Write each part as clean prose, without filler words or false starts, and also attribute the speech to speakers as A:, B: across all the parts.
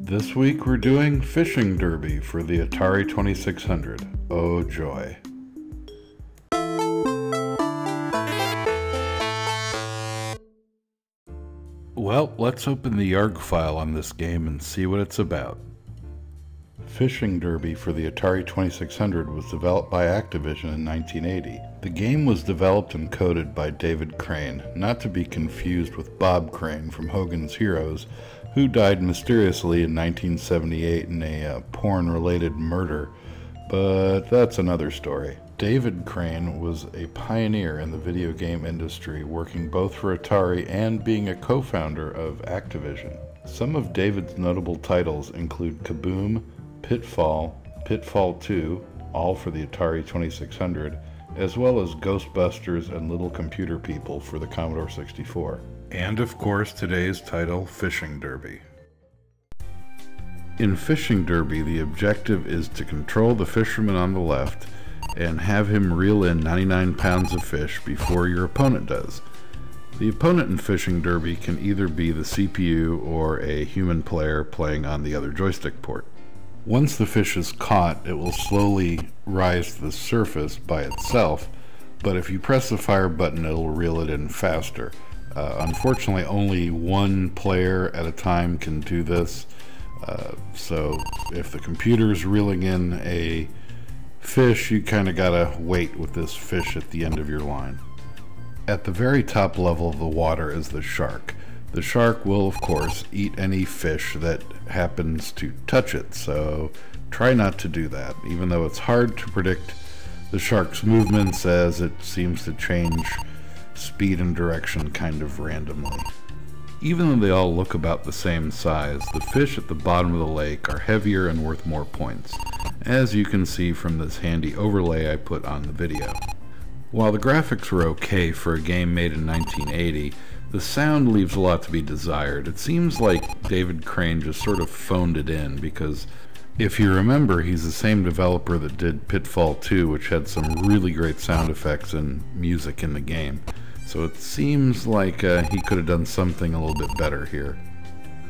A: This week we're doing Fishing Derby for the Atari 2600. Oh joy. Well, let's open the YARG file on this game and see what it's about. Fishing Derby for the Atari 2600 was developed by Activision in 1980. The game was developed and coded by David Crane, not to be confused with Bob Crane from Hogan's Heroes, who died mysteriously in 1978 in a porn-related murder, but that's another story. David Crane was a pioneer in the video game industry, working both for Atari and being a co-founder of Activision. Some of David's notable titles include Kaboom, Pitfall, Pitfall 2, all for the Atari 2600, as well as Ghostbusters and Little Computer People for the Commodore 64. And of course today's title, Fishing Derby. In Fishing Derby, the objective is to control the fisherman on the left and have him reel in 99 pounds of fish before your opponent does. The opponent in Fishing Derby can either be the CPU or a human player playing on the other joystick port. Once the fish is caught, it will slowly rise to the surface by itself, but if you press the fire button, it'll reel it in faster. Unfortunately, only one player at a time can do this, so if the computer's reeling in a fish, you kind of gotta wait with this fish at the end of your line. At the very top level of the water is the shark. The shark will, of course, eat any fish that happens to touch it, so try not to do that, even though it's hard to predict the shark's movements as it seems to change speed and direction kind of randomly. Even though they all look about the same size, the fish at the bottom of the lake are heavier and worth more points, as you can see from this handy overlay I put on the video. While the graphics were okay for a game made in 1980, the sound leaves a lot to be desired. It seems like David Crane just sort of phoned it in, because if you remember, he's the same developer that did Pitfall 2, which had some really great sound effects and music in the game. So it seems like he could have done something a little bit better here.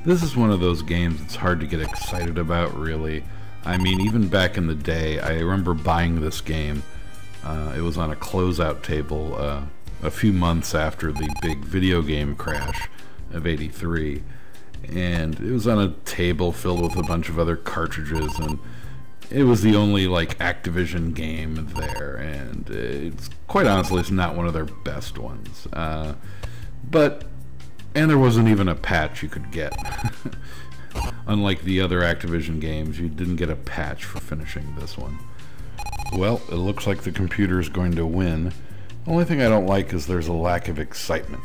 A: This is one of those games that's hard to get excited about, really. I mean, even back in the day, I remember buying this game. It was on a closeout table a few months after the big video game crash of '83, and it was on a table filled with a bunch of other cartridges, and it was the only like Activision game there, and it's quite honestly it's not one of their best ones, and there wasn't even a patch you could get. Unlike the other Activision games, you didn't get a patch for finishing this one. Well, it looks like the computer is going to win. The only thing I don't like is there's a lack of excitement.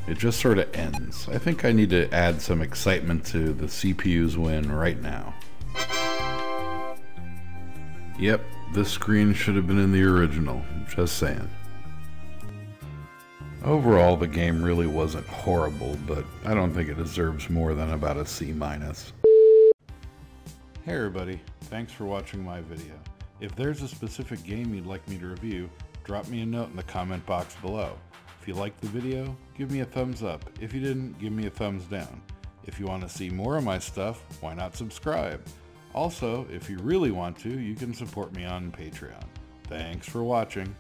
A: It just sort of ends. I think I need to add some excitement to the CPU's win right now. Yep, this screen should have been in the original, just saying. Overall, the game really wasn't horrible, but I don't think it deserves more than about a C-. Hey everybody, thanks for watching my video. If there's a specific game you'd like me to review, drop me a note in the comment box below. If you liked the video, give me a thumbs up. If you didn't, give me a thumbs down. If you want to see more of my stuff, why not subscribe? Also, if you really want to, you can support me on Patreon. Thanks for watching.